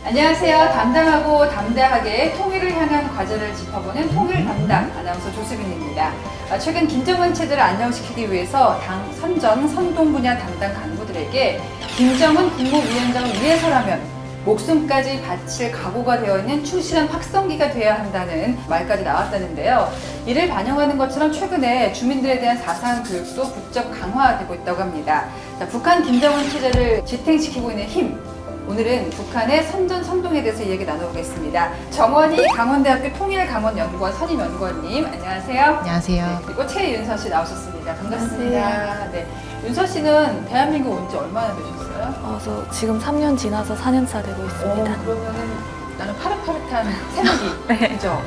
안녕하세요. 담담하고 담대하게 통일을 향한 과제를 짚어보는 통일 담당 아나운서 조수빈입니다. 최근 김정은 체제를 안정시키기 위해서 당 선전, 선동 분야 담당 간부들에게 김정은 국무위원장을 위해서라면 목숨까지 바칠 각오가 되어 있는 충실한 확성기가 되어야 한다는 말까지 나왔다는데요. 이를 반영하는 것처럼 최근에 주민들에 대한 사상 교육도 부쩍 강화되고 있다고 합니다. 자, 북한 김정은 체제를 지탱시키고 있는 힘. 오늘은 북한의 선전 선동에 대해서 이야기 나눠보겠습니다. 정원희 강원대학교 통일강원연구원 선임연구원님, 안녕하세요. 안녕하세요. 네, 그리고 최윤서 씨 나오셨습니다. 반갑습니다. 네, 윤서 씨는 대한민국 온 지 얼마나 되셨어요? 저 지금 3년 지나서 4년차 되고 있습니다. 그러면은 나는 파릇파릇한 새내기. 네. 그죠?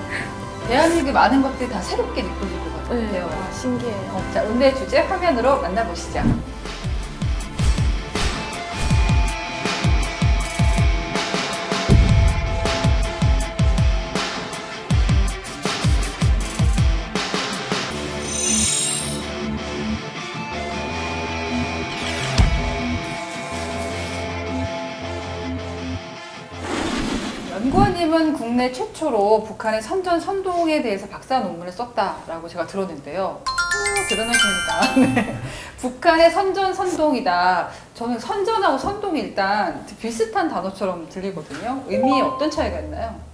대한민국의 많은 것들이 다 새롭게 느껴질 것 같아요. 네, 신기해요. 자, 오늘의 주제 화면으로 만나보시죠. 연구원님은 국내 최초로 북한의 선전 선동에 대해서 박사 논문을 썼다라고 제가 들었는데요. 대단하십니다. 네. 북한의 선전 선동이다. 저는 선전하고 선동이 일단 비슷한 단어처럼 들리거든요. 의미에 어떤 차이가 있나요?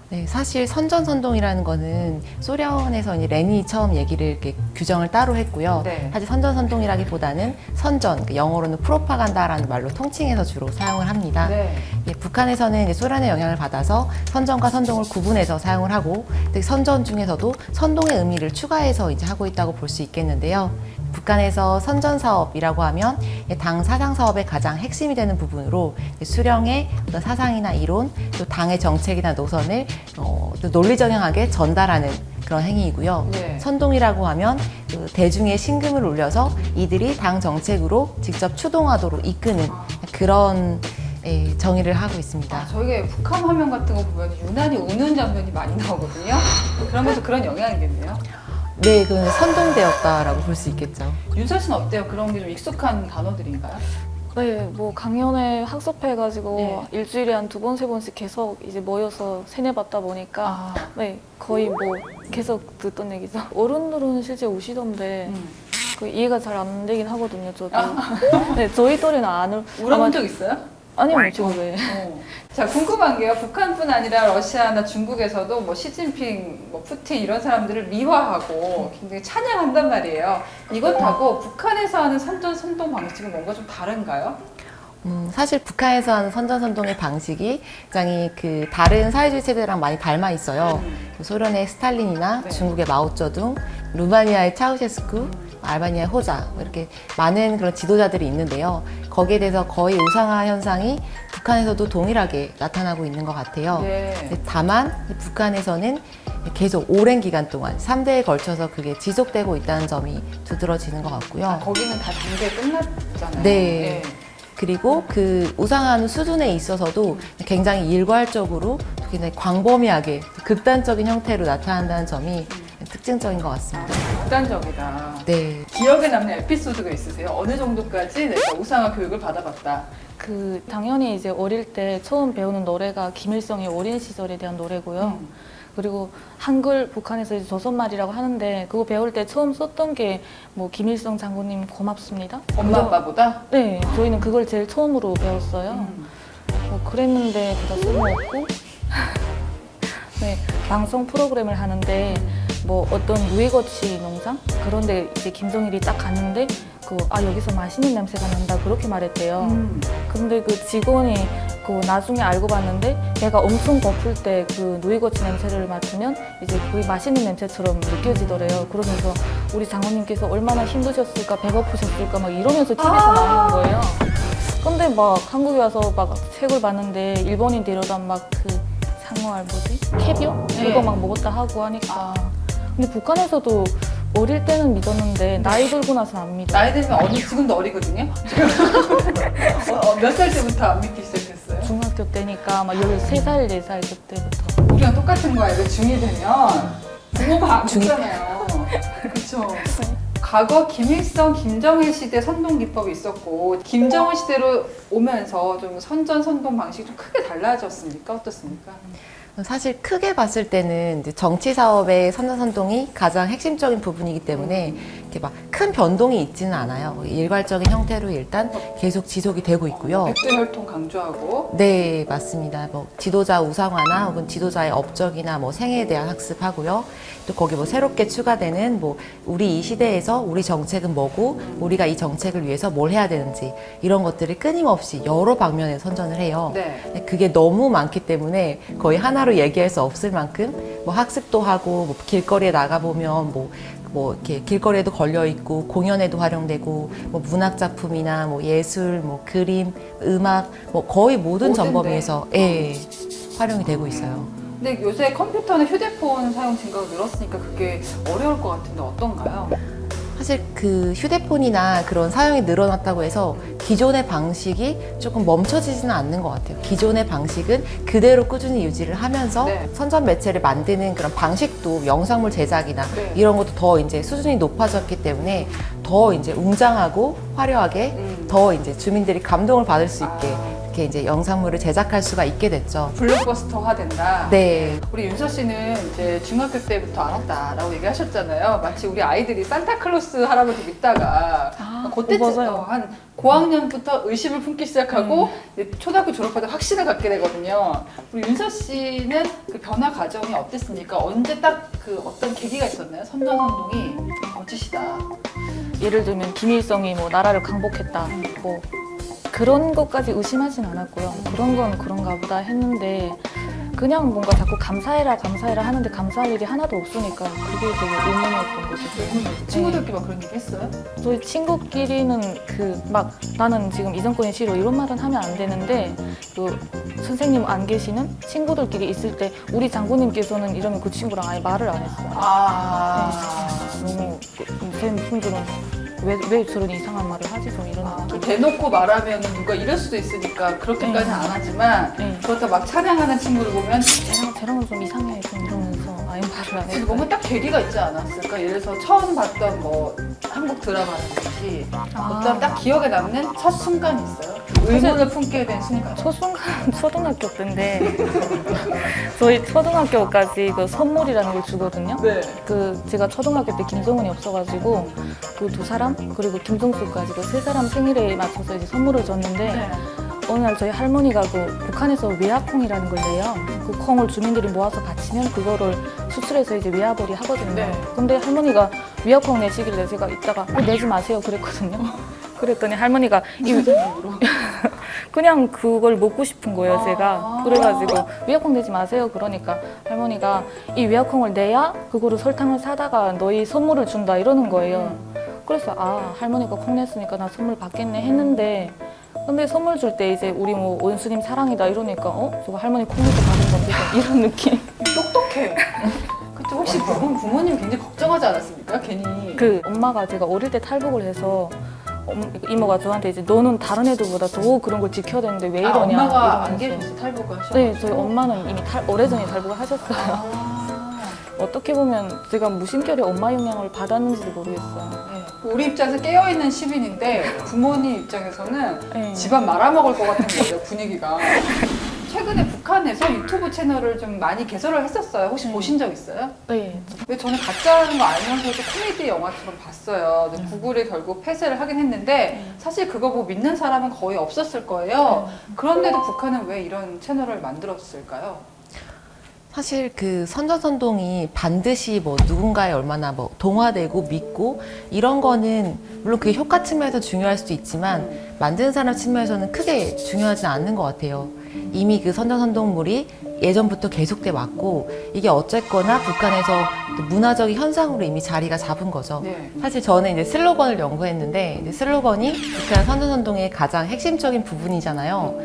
네, 사실 선전선동이라는 거는 소련에서 이제 레닌이 처음 얘기를 이렇게 규정을 따로 했고요. 네. 사실 선전선동이라기보다는 선전, 그러니까 영어로는 프로파간다라는 말로 통칭해서 주로 사용을 합니다. 네. 예, 북한에서는 이제 소련의 영향을 받아서 선전과 선동을 구분해서 사용을 하고, 특히 선전 중에서도 선동의 의미를 추가해서 이제 하고 있다고 볼 수 있겠는데요. 북한에서 선전 사업이라고 하면 당 사상 사업의 가장 핵심이 되는 부분으로 수령의 어떤 사상이나 이론, 또 당의 정책이나 노선을 또 논리정연하게 전달하는 그런 행위이고요. 네. 선동이라고 하면 그 대중의 심금을 울려서 이들이 당 정책으로 직접 추동하도록 이끄는 그런 정의를 하고 있습니다. 저희가 북한 화면 같은 거 보면 유난히 우는 장면이 많이 나오거든요. 그런 것도 그런 영향이겠네요. 네, 그건 선동되었다라고 볼 수 있겠죠. 윤서 씨는 어때요? 그런 게 좀 익숙한 단어들인가요? 네, 뭐 강연회 학습해가지고 네. 일주일에 한 2번, 3번씩 계속 이제 모여서 세뇌받다 보니까 네, 거의 뭐 계속 듣던 얘기죠. 어른들은 실제 오시던데 그 이해가 잘 안 되긴 하거든요, 저도. 네, 저희 또래는 안 울어본 적 있어요? 아니요, 지금 왜. 자, 궁금한 게요. 북한뿐 아니라 러시아나 중국에서도 뭐 시진핑, 뭐 푸틴 이런 사람들을 미화하고 굉장히 찬양한단 말이에요. 이것하고 북한에서 하는 선전 선동 방식은 뭔가 좀 다른가요? 사실 북한에서 하는 선전선동의 방식이 굉장히 그 다른 사회주의 체제랑 많이 닮아 있어요. 소련의 스탈린이나 네. 중국의 마오쩌둥, 루마니아의 차우셰스쿠, 알바니아의 호자 이렇게 많은 그런 지도자들이 있는데요. 거기에 대해서 거의 우상화 현상이 북한에서도 동일하게 나타나고 있는 것 같아요. 네. 다만 북한에서는 계속 오랜 기간 동안 3대에 걸쳐서 그게 지속되고 있다는 점이 두드러지는 것 같고요. 거기는 다 단계 끝났잖아요. 네. 그리고 그 우상화하는 수준에 있어서도 굉장히 일괄적으로 굉장히 광범위하게 극단적인 형태로 나타난다는 점이 특징적인 것 같습니다. 극단적이다. 네. 기억에 남는 에피소드가 있으세요? 어느 정도까지 내가 우상화 교육을 받아봤다. 그 당연히 이제 어릴 때 처음 배우는 노래가 김일성의 어린 시절에 대한 노래고요. 그리고 한글 북한에서 이제 조선말이라고 하는데 그거 배울 때 처음 썼던 게 뭐 김일성 장군님 고맙습니다. 엄마 아빠보다? 네, 저희는 그걸 제일 처음으로 배웠어요. 뭐 그랬는데 그다 쓸모없고 네, 방송 프로그램을 하는데 뭐 어떤 누이거치 농장 그런데 이제 김정일이 딱 갔는데 여기서 맛있는 냄새가 난다 그렇게 말했대요. 근데 그 직원이 그 나중에 알고 봤는데 걔가 엄청 고플 때 그 누이거치 냄새를 맡으면 이제 거의 맛있는 냄새처럼 느껴지더래요. 그러면서 우리 장모님께서 얼마나 힘드셨을까 배고프셨을까 막 이러면서 TV에서 나오는 거예요. 근데 막 한국에 와서 막 책을 봤는데 일본인들 이러다 막 그 상어알 뭐지? 캐비어? 네. 이거 막 먹었다 하고 하니까 근데 북한에서도 어릴 때는 믿었는데 나이 들고 나서는 안 믿어요. 나이 들면 지금도 어리거든요? 몇 살 때부터 안 믿기 시작했어요? 중학교 때니까 막 13살, 4살 그때부터. 우리랑 똑같은 거예요. 중2 되면 부모가 안 믿잖아요. 그쵸? 과거 김일성, 김정일 시대 선동 기법이 있었고 김정은 시대로 오면서 좀 선전, 선동 방식이 좀 크게 달라졌습니까? 어떻습니까? 사실 크게 봤을 때는 이제 정치 사업의 선전선동이 가장 핵심적인 부분이기 때문에 이렇게 막 큰 변동이 있지는 않아요. 일괄적인 형태로 일단 계속 지속이 되고 있고요. 백두혈통 강조하고. 네, 맞습니다. 뭐 지도자 우상화나 혹은 지도자의 업적이나 뭐 생애에 대한 학습하고요. 또 거기 뭐 새롭게 추가되는 뭐 우리 이 시대에서 우리 정책은 뭐고 우리가 이 정책을 위해서 뭘 해야 되는지 이런 것들을 끊임없이 여러 방면에서 선전을 해요. 네. 근데 그게 너무 많기 때문에 거의 하나로 얘기할 수 없을 만큼 뭐 학습도 하고 뭐 길거리에 나가 보면 뭐 이렇게 길거리에도 걸려 있고 공연에도 활용되고 뭐 문학 작품이나 뭐 예술, 뭐 그림, 음악 뭐 거의 모든 모든데. 전범위에서 예, 활용이 되고 있어요. 근데 요새 컴퓨터나 휴대폰 사용 증가가 늘었으니까 그게 어려울 것 같은데 어떤가요? 사실 그 휴대폰이나 그런 사용이 늘어났다고 해서 기존의 방식이 조금 멈춰지지는 않는 것 같아요. 기존의 방식은 그대로 꾸준히 유지를 하면서 네. 선전 매체를 만드는 그런 방식도 영상물 제작이나 네. 이런 것도 더 이제 수준이 높아졌기 때문에 더 이제 웅장하고 화려하게 더 이제 주민들이 감동을 받을 수 있게 이렇게 이제 영상물을 제작할 수가 있게 됐죠. 블록버스터화 된다. 네. 우리 윤서 씨는 이제 중학교 때부터 알았다라고 얘기하셨잖아요. 마치 우리 아이들이 산타클로스 할아버지 믿다가 그때쯤 맞아요. 한 고학년부터 의심을 품기 시작하고 이제 초등학교 졸업하다 확신을 갖게 되거든요. 우리 윤서 씨는 그 변화 과정이 어땠습니까? 언제 딱 그 어떤 계기가 있었나요? 선전선동이 멋지시다. 예를 들면 김일성이 뭐 나라를 강복했다. 뭐 그런 것까지 의심하진 않았고요. 그런 건 그런가 보다 했는데 그냥 뭔가 자꾸 감사해라 감사해라 하는데 감사할 일이 하나도 없으니까 그게 되게 의문이었던 거죠. 친구들끼리만 그런 얘기 했어요? 저희 친구끼리는 그 막 나는 지금 이 정권이 싫어 이런 말은 하면 안 되는데 그 선생님 안 계시는 친구들끼리 있을 때 우리 장군님께서는 이러면 그 친구랑 아예 말을 안 했어요. 너무 쌤 분들은 왜 저런 이상한 말을 하지 좀 이런 느낌. 대놓고 말하면 누가 이럴 수도 있으니까 그렇게까지는 안 하지만 네. 그렇다 막 찬양하는 친구를 보면 쟤랑은 좀 이상해 좀 이러면서 아예 말을 안 했어요. 뭔가 딱 계기가 있지 않았을까? 예를 들어서 처음 봤던 뭐 한국 드라마라든지 어떤 딱 기억에 남는 첫 순간이 있어요? 의문을 품게 된 순간. 첫 순간 초등학교 때인데 저희 초등학교까지 그 선물이라는 걸 주거든요. 네. 그 제가 초등학교 때 김정은이 없어가지고 그 두 사람 그리고 김종수까지 그 세 사람 생일에 맞춰서 이제 선물을 줬는데 네. 어느 날 저희 할머니가 그 북한에서 외화콩이라는 걸 내요. 그 콩을 주민들이 모아서 바치면 그거를 수출해서 이제 외화벌이 하거든요. 네. 근데 할머니가 외화콩 내시길래 제가 이따가 내지 마세요 그랬거든요. 그랬더니 할머니가 그냥 그걸 먹고 싶은 거예요, 제가. 그래가지고 외화콩 내지 마세요. 그러니까 할머니가 이 외화콩을 내야 그거를 설탕을 사다가 너희 선물을 준다 이러는 거예요. 그래서 아 할머니가 콩 냈으니까 나 선물 받겠네 했는데 근데 선물 줄 때 이제 우리 뭐 원수님 사랑이다 이러니까 저거 할머니 콩 내서 받은 건데 이런 느낌. 똑똑해. 그때 혹시 부모님 굉장히 걱정하지 않았습니까? 괜히. 그 엄마가 제가 어릴 때 탈북을 해서 이모가 저한테 이제 너는 다른 애들보다 더 그런 걸 지켜야 되는데 왜 이러냐. 엄마가 안 이러면서. 계셔서 탈북을 하셨어요? 네, 저희 엄마는 이미 오래전에 탈북을 하셨어요. 어떻게 보면 제가 무심결에 엄마 영향을 받았는지도 모르겠어요. 우리 입장에서 깨어있는 시민인데 부모님 입장에서는 네. 집안 말아먹을 것 같은 거죠, 분위기가. 최근에 북한에서 유튜브 채널을 좀 많이 개설을 했었어요. 혹시 보신 적 있어요? 네. 근데 저는 가짜라는 거 알면서도 코미디 영화처럼 봤어요. 근데 구글이 결국 폐쇄를 하긴 했는데 사실 그거 보고 믿는 사람은 거의 없었을 거예요. 그런데도 북한은 왜 이런 채널을 만들었을까요? 사실 그 선전선동이 반드시 뭐 누군가에 얼마나 뭐 동화되고 믿고 이런 거는 물론 그게 효과 측면에서 중요할 수도 있지만 만드는 사람 측면에서는 크게 중요하진 않는 것 같아요. 이미 그 선전선동물이 예전부터 계속돼 왔고 이게 어쨌거나 북한에서 문화적인 현상으로 이미 자리가 잡은 거죠. 네. 사실 저는 이제 슬로건을 연구했는데 이제 슬로건이 북한 선전선동의 가장 핵심적인 부분이잖아요.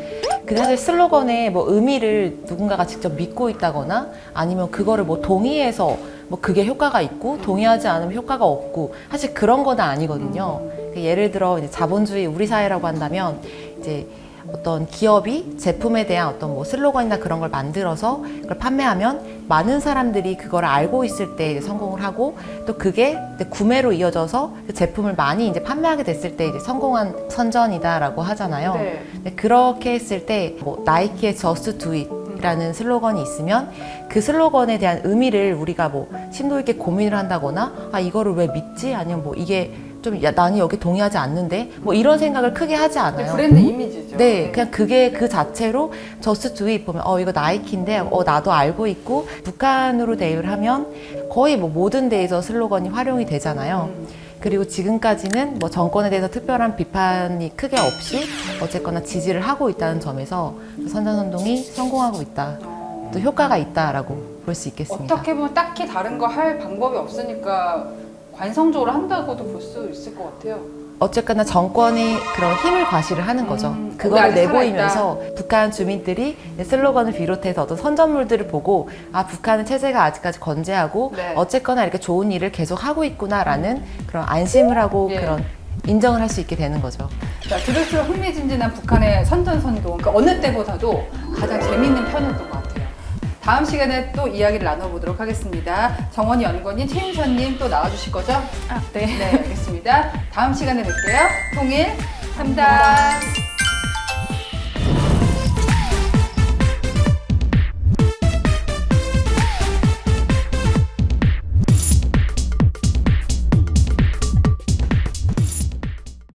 근데 사실 슬로건의 뭐 의미를 누군가가 직접 믿고 있다거나 아니면 그거를 뭐 동의해서 뭐 그게 효과가 있고 동의하지 않으면 효과가 없고 사실 그런 건 아니거든요. 예를 들어 이제 자본주의 우리 사회라고 한다면 이제 어떤 기업이 제품에 대한 어떤 뭐 슬로건이나 그런 걸 만들어서 그걸 판매하면 많은 사람들이 그걸 알고 있을 때 이제 성공을 하고 또 그게 이제 구매로 이어져서 그 제품을 많이 이제 판매하게 됐을 때 이제 성공한 선전이다라고 하잖아요. 네. 근데 그렇게 했을 때 뭐 나이키의 Just Do It 라는 슬로건이 있으면 그 슬로건에 대한 의미를 우리가 뭐 심도 있게 고민을 한다거나 아 이거를 왜 믿지? 아니면 뭐 이게 좀 나는 여기 동의하지 않는데 뭐 이런 생각을 크게 하지 않아요. 브랜드 이미지죠. 네, 그냥 그게 그 자체로 Just Do It 보면 이거 나이키인데 나도 알고 있고 북한으로 대입을 하면 거의 뭐 모든 데에서 슬로건이 활용이 되잖아요. 그리고 지금까지는 뭐 정권에 대해서 특별한 비판이 크게 없이 어쨌거나 지지를 하고 있다는 점에서 선전선동이 성공하고 있다. 또 효과가 있다라고 볼 수 있겠습니다. 어떻게 보면 딱히 다른 거 할 방법이 없으니까 관성적으로 한다고도 볼 수 있을 것 같아요. 어쨌거나 정권이 그런 힘을 과시를 하는 거죠. 우리 그걸 아직 내보이면서 북한 주민들이 슬로건을 비롯해서 어떤 선전물들을 보고 아 북한은 체제가 아직까지 건재하고 네. 어쨌거나 이렇게 좋은 일을 계속 하고 있구나라는 그런 안심을 하고 예. 그런 인정을 할 수 있게 되는 거죠. 자, 들을수록 흥미진진한 북한의 선전선동, 그러니까 어느 때보다도 가장 재미있는 편이었던 것 같아요. 다음 시간에 또 이야기를 나눠보도록 하겠습니다. 정원희 연구원님, 최윤선님 또 나와주실 거죠? 네. 네, 알겠습니다. 다음 시간에 뵐게요. 통일, 3단.